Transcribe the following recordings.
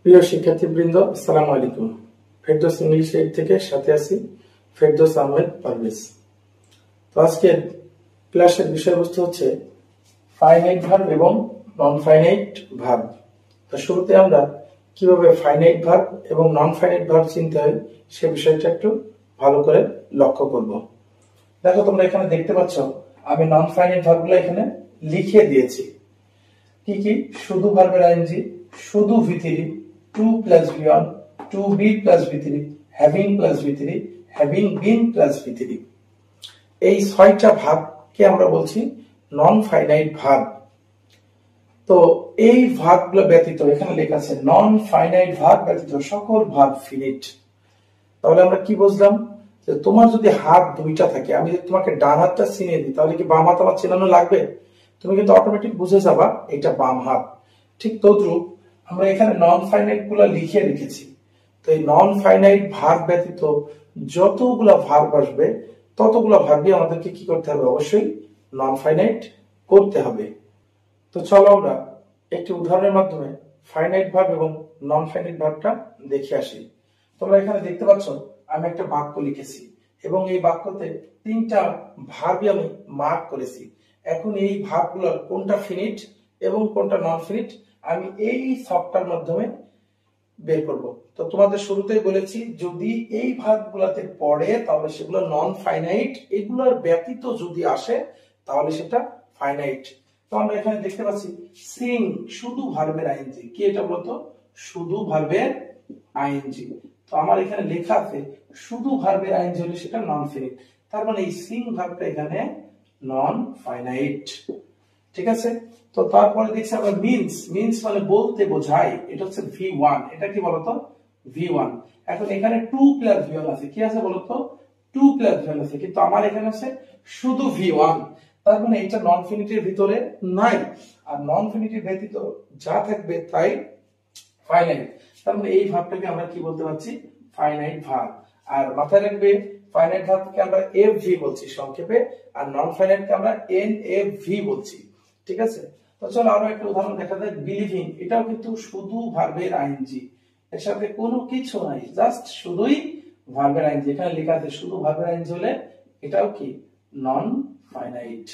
প্রিয় শিক্ষার্থীবৃন্দ, আসসালামু আলাইকুম। ফেরদৌস ইংলিশ এইড থেকে সাথে আছি ফেরদৌস আহমেদ পারভেজ। তো আজকের ক্লাসের বিষয়বস্তু হচ্ছে ফাইনাইট ভার্ব এবং নন ফাইনাইট ভার্ব। তো শুরুতে আমরা কিভাবে ফাইনাইট ভার্ব এবং নন ফাইনাইট ভার্ব চিনতে হয় সে বিষয়টা একটু ভালো করে লক্ষ্য করব। দেখো, তোমরা এখানে দেখতে পাচ্ছ আমি নন ফাইনাইট ভার্বগুলো এখানে লিখে দিয়েছি। কি কি? শুধু ভার্বের আইএনজি, শুধু V3, to plus V1, to be plus V3, having plus V3, having been plus V3। এই 6টা ভার্বকে আমরা বলছি নন ফাইনাইট ভার্ব। তো এই ভার্বগুলো ব্যতীত এখানে লেখা আছে নন ফাইনাইট ভার্ব ব্যতীত সকল ভার্ব ফিনিট। তাহলে আমরা কি বুঝলাম? যে তোমার যদি হাত দুইটা থাকে, আমি যদি তোমাকে ডান হাতটা চিনিয়ে দিই, তাহলে কি বাম হাত আমার চেনানো লাগবে? তুমি কিন্তু অটোমেটিক বুঝে যাবা এটা বাম হাত। ঠিক তদ্রুপ আমরা এখানে নন ফাইনাইট গুলা লিখে রেখেছি। তো এই নন ফাইনাইট ভার্ব ব্যতীত যতগুলা ভার্ব আসবে ততগুলা ভার্বই আমাদেরকে কি করতে হবে? অবশ্যই নন ফাইনাইট করতে হবে। তো চলো আমরা একটি উদাহরণের মাধ্যমে ফাইনাইট ভার্ব এবং নন ফাইনাইট ভার্বটা দেখে আসি। তোমরা এখানে দেখতে পাচ্ছ আমি একটা বাক্য লিখেছি এবং এই বাক্যতে 3টা ভার্বই আমি মার্ক করেছি। এখন এই ভার্বগুলোর কোনটা ফিনিট এবং কোনটা নন ফিনিট আমি এই সফটওয়্যার মাধ্যমে বের করব। তো তোমাদের শুরুতেই বলেছি যদি এই ভার্বগুলোতে পড়ে তাহলে সেগুলো নন ফাইনাইট, এগুলোর ব্যতীত যদি আসে তাহলে সেটা ফাইনাইট। তো আমরা এখানে দেখতে পাচ্ছি সিং শুধু ভার্বের আইএনজি। কি এটা বলতো? শুধু ভার্বের আইএনজি। তো আমার এখানে লেখা আছে শুধু ভার্বের আইএনজি হলে সেটা নন ফিনিট। তার মানে এই সিং ভার্বটা এখানে নন ফাইনাইট। ঠিক আছে? তো তারপরে দেখছি আমরা মিন্স মানে বলতে বোঝায়, এটা হচ্ছে V1। এটা কি বলতো? V1। এখন এখানে 2 প্লাস V1 আছে। কি আছে বলতো? 2 প্লাস V1 আছে, কিন্তু আমার এখানে আছে শুধু V1। তার মানে এটা নন ফিনিটের ভিতরে নাই, আর নন ফিনিটের ব্যতীত যা থাকবে তাই ফাইনাইট। তার মানে এই ভার্বটাকে আমরা কি বলতে পারছি? Finite verb. আর মাথায় রাখবে ফাইনাইট ভার্বকে আমরা FV বলছি সংক্ষেপে, আর নন ফাইনাইটকে আমরা NFV বলছি। ঠিক আছে? তো চলো আরো একটা উদাহরণ দেখা যায়। বিলিভিং, এটাও কিন্তু শুধু ভার্বের আইএনজি, এর সাথে কোনো কিছু নাই, জাস্ট শুধুই ভার্বের আইএনজি। এখানে লেখা আছে শুধু ভার্বের আইএনজি হলে এটাও কি নন ফাইনাইট।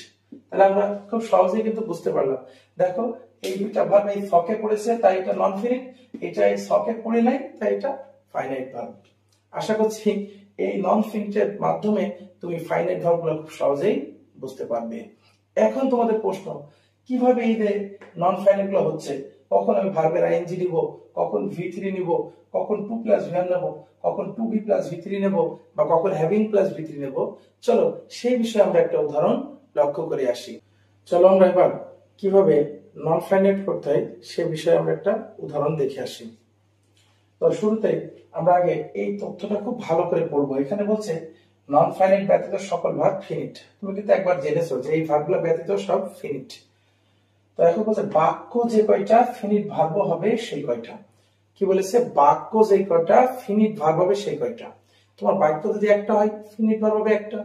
তাহলে আমরা খুব সহজেই কিন্তু বুঝতে পারলাম। দেখো এই দুইটা ভার্ব এই সকে পড়েছে তাই এটা নন ফিনিট, এটা এই সকে পড়ে নাই তাই এটা ফাইনাইট ভার্ব। আশা করছি এই নন ফিনিটের মাধ্যমে তুমি ফাইনাইট ভার্বগুলো খুব সহজেই বুঝতে পারবে। এখন তোমাদের প্রশ্ন, কিভাবে এই যে নন ফাইনাইট গুলো হচ্ছে? কখন আমি ভার্বের আইএনজি নিব, কখন V3 নিব, কখন 2 প্লাস V1 নেব, কখন 2B প্লাস V3 নেব, বা কখন হ্যাভিং প্লাস V3 নেব? চলো সেই বিষয়ে আমরা একটা উদাহরণ লক্ষ্য করে আসি। চলো আমরা এবার কিভাবে নন ফাইনাইট করতে হয় সে বিষয়ে আমরা একটা উদাহরণ দেখে আসি। তো শুরুতে আমরা আগে এই তথ্যটা খুব ভালো করে পড়বো। এখানে বলছে নন ফাইনাইট ব্যতীত সকল ভার্ব ফিনিট। তুমি কিন্তু একবার জেনেছো যে এই ভার্বগুলো ব্যতীত সব ফিনিট। তো এখন বলছে বাক্য যে কয়টা ফিনিট ভার্ব হবে সেই কয়টা। কি বলেছে? বাক্য যে কয়টা ফিনিট ভার্ব হবে সেই কয়টা। তোমার বাক্য যদি একটা হয় ফিনিট ভার্ব হবে একটা,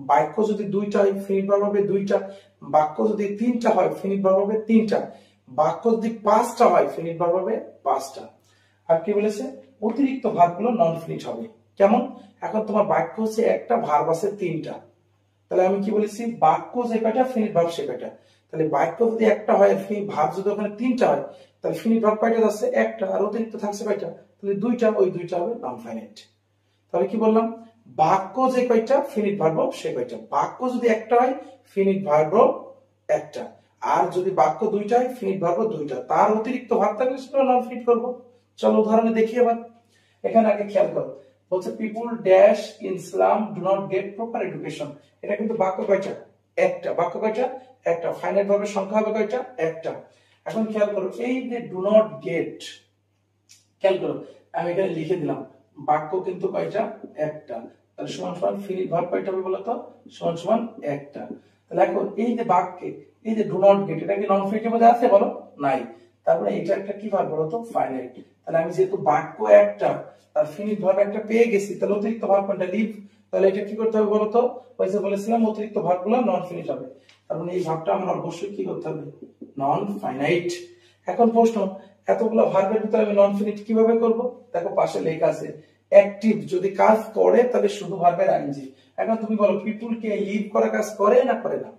বাক্য যদি দুইটা হয় ফিনিট ভার্ব হবে দুইটা, বাক্য যদি 3টা হয় ফিনিট ভার্ব হবে 3টা, বাক্য যদি 5টা হয় ফিনিট ভার্ব হবে 5টা। আর কি বলেছে? অতিরিক্ত ভার্বগুলো নন ফিনিট হবে। কেমন? এখন তোমার বাক্য হচ্ছে একটা, ভার্ব আছে 3টা, তাহলে আমি কি বলেছি? বাক্য যে কয়টা ফিনিট ভার্ব সে কয়টা। তাহলে বাক্য যদি একটা হয়, ভার্ব যদি ওখানে 3টা হয়, তাহলে ফিনিট ভার্ব কয়টা আছে? একটা, আর অতিরিক্ত থাকছে কয়টা? তাহলে 2টা, ওই 2টা হবে নন ফাইনাইট। তাহলে কি বললাম? বাক্য যে কয়টা ফিনিট ভার্ব সে কয়টা। বাক্য যদি একটা হয় ফিনিট ভার্ব একটা, আর যদি বাক্য 2টা হয় ফিনিট ভার্ব 2টা, তার অতিরিক্ত ভার্ব থাকলে সেটা নন ফিনিট করব। চলো উদাহরণে দেখি এবার। এখানে আগে খেয়াল করো, বলছে people dash in slum do not get proper education. এটা কিন্তু বাক্য কয়টা? একটা। বাক্য কয়টা? একটা। ফাইনাইট ভার্বের সংখ্যা হবে কয়টা? একটা। এখন খেয়াল করো এই যে ডু নট গেট, খেয়াল করো আমি এখানে লিখে দিলাম বাক্য কিন্তু কয়টা? একটা। তাহলে সমান সমান ফিনিট ভার্ব কয়টা হবে বলতো? সমান সমান একটা। তাহলে এখন এই যে বাক্যে এই যে ডু নট গেট, এটা কি নন ফিনিটের মধ্যে আছে? বলো নাই। তারপরে এটা একটা কি ভার্ব বলতো? ফাইনাইট। তাহলে আমি যেহেতু বাক্য একটা তার ফিনিট ভার্ব একটা পেয়ে গেছি, তাহলে অতিরিক্ত ভার্ব কোনটা? লিভ। তাহলে এটা কি করতে হবে বলতো? ওই যে বলেছিলাম অতিরিক্ত ভার্বগুলো নন ফিনিট হবে। তার মানে এই ভার্বটা আমার অবশ্যই কি করতে হবে? Non finite. এখন প্রশ্ন, এতগুলো ভার্বের ভিতরে আমি নন ফিনিট কিভাবে করব? দেখো পাশে লেখা আছে অ্যাক্টিভ যদি কাজ করে তাহলে শুধু ভার্বের আইএনজি। এখন তুমি বলো পিপুল কে লিভ করা কাজ করে না করে না?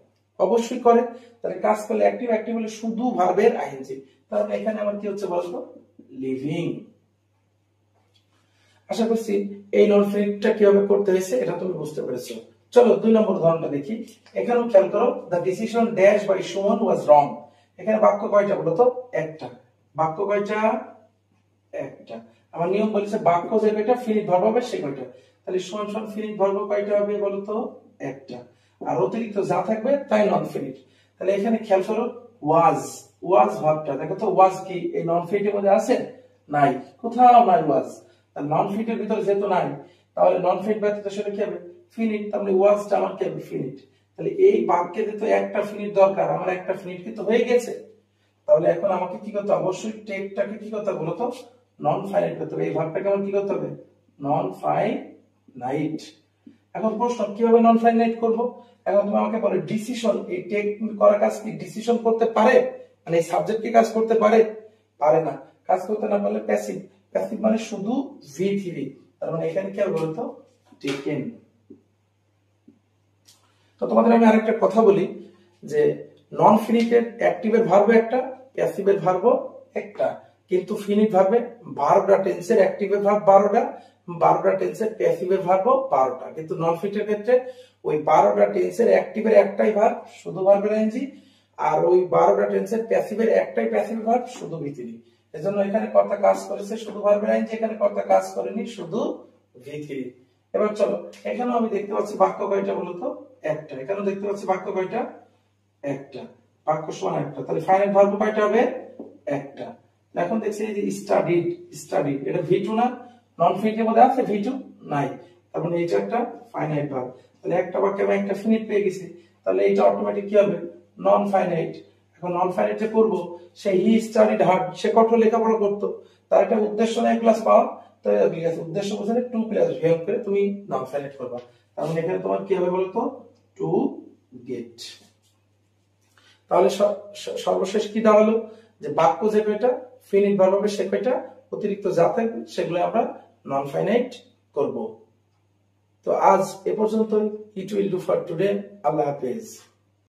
অবশ্যই করে। তাহলে কাজ করলে অ্যাক্টিভ, অ্যাক্টিভ হলে শুধু ভার্বের আইএনজি। তাহলে এখানে আমার কি হচ্ছে বলতো? লিভিং। আশা করছি এই নন ফিনিটটা কিভাবে করতে হয়েছে এটা তুমি বুঝতে পেরেছো। চলো 2 নম্বর উদাহরণটা দেখি। এখানেও খেয়াল করো, the decision dash by Suman was wrong. এখানে বাক্য কয়টা বলো তো? একটা। বাক্য কয়টা? একটা। আমার নিয়ম বলেছে বাক্য যে কয়টা ফিনিট ভার্ব হবে সে কয়টা। তাহলে সুমন সুমন ফিনিট ভার্ব কয়টা হবে বলো তো? একটা। আর অতিরিক্ত যা থাকবে তাই নন ফিনিট। তাহলে এখানে খেয়াল করো ওয়াজ, ওয়াজ ভার্বটা দেখো তো ওয়াজ কি এই নন ফিনিটের মধ্যে আছে? নাই, কোথাও নাই ওয়াজ। তাহলে নন ফিনিটের ভিতরে যেহেতু নাই, তাহলে নন ফিনিট ব্যতীত সেটা কি হবে? ফিনিট। তাহলে ওয়াজটা আমার কি হবে? ফিনিট। তাহলে এই বাক্যে তো একটা ফিনিট দরকার, আমার একটা ফিনিট কিন্তু হয়ে গেছে। তাহলে এখন আমাকে কি করতে হবে? অবশ্যই টেকটাকে কি করতে হবে বলো তো? নন ফাইনাইট করতে হবে। এই ভার্বটাকে আমার কি করতে হবে? Non finite. এখন প্রশ্ন, কিভাবে নন ফাইনাইট করব? এখন তুমি আমাকে বলো ডিসিশন, এই টেক করা কাজ কি ডিসিশন করতে পারে? মানে এই সাবজেক্ট কি কাজ করতে পারে? পারে না। কাজ করতে না পারলে প্যাসিভ। প্যাসিভ মানে শুধু V3। তার মানে এখানে কি হবে বলতো? টেকেন। তো তোমাদের আমি আরেকটা কথা বলি যে নন ফিনিটেড অ্যাক্টিভের ভার্ব একটা, প্যাসিভের ভার্ব একটা, কিন্তু ফিনিট ভার্বে 12টা টেন্সের অ্যাক্টিভের ভার্ব 12টা, 12টা টেন্সের প্যাসিভের ভার্ব 12টা। কিন্তু নন ফিনিটের ক্ষেত্রে ওই 12টা টেন্সের অ্যাক্টিভের একটাই ভার্ব শুধু ভার্বের আইএনজি, আর ওই 12টা টেন্সের প্যাসিভের একটাই প্যাসিভ ভার্ব শুধু V3। এজন্য এখানে কর্তা কাজ করেছে শুধু ভার্বের আইএনজি, এখানে কর্তা কাজ করেনি শুধু V3। এবার চলো, এখানেও আমি দেখতে পাচ্ছি বাক্য কয়টা বলতো? একটা। এখানেও দেখতে পাচ্ছি বাক্য কয়টা? একটা। বাক্য সমান একটা। তাহলে ফাইনাইট ভার্ব কয়টা হবে? একটা। এখন দেখছি এই যে স্টাডিড, স্টাডিড এটা V2 না? নন ফিনিটের মধ্যে আছে V2? নাই। তার মানে এটা একটা ফাইনাইট ভার্ব। তাহলে একটা বাক্যে আমি একটা ফিনিট পেয়ে গেছি। তাহলে এটা অটোমেটিক কি হবে? Non finite. এখন নন ফাইনাইটে করব, সে হি স্টাডিড হার্ড, সে কঠোর লেখাপড়া করতো। তার একটা উদ্দেশ্য নেই ক্লাস পাওয়া, তো উদ্দেশ্য বোঝালে টু প্লাস ভিএম করে তুমি নন ফাইনাইট করবা। তার মানে এখানে তোমার কি হবে বলতো? To get. তাহলে সর্বশেষ কি দাঁড়ালো? যে বাক্য যে কয়টা ফিনিট ভার্ব হবে সে কয়টা, অতিরিক্ত যা থাকবে সেগুলো আমরা নন ফাইনাইট করব। তো আজ এ পর্যন্তই। It will do for today. আল্লাহ হাফেজ।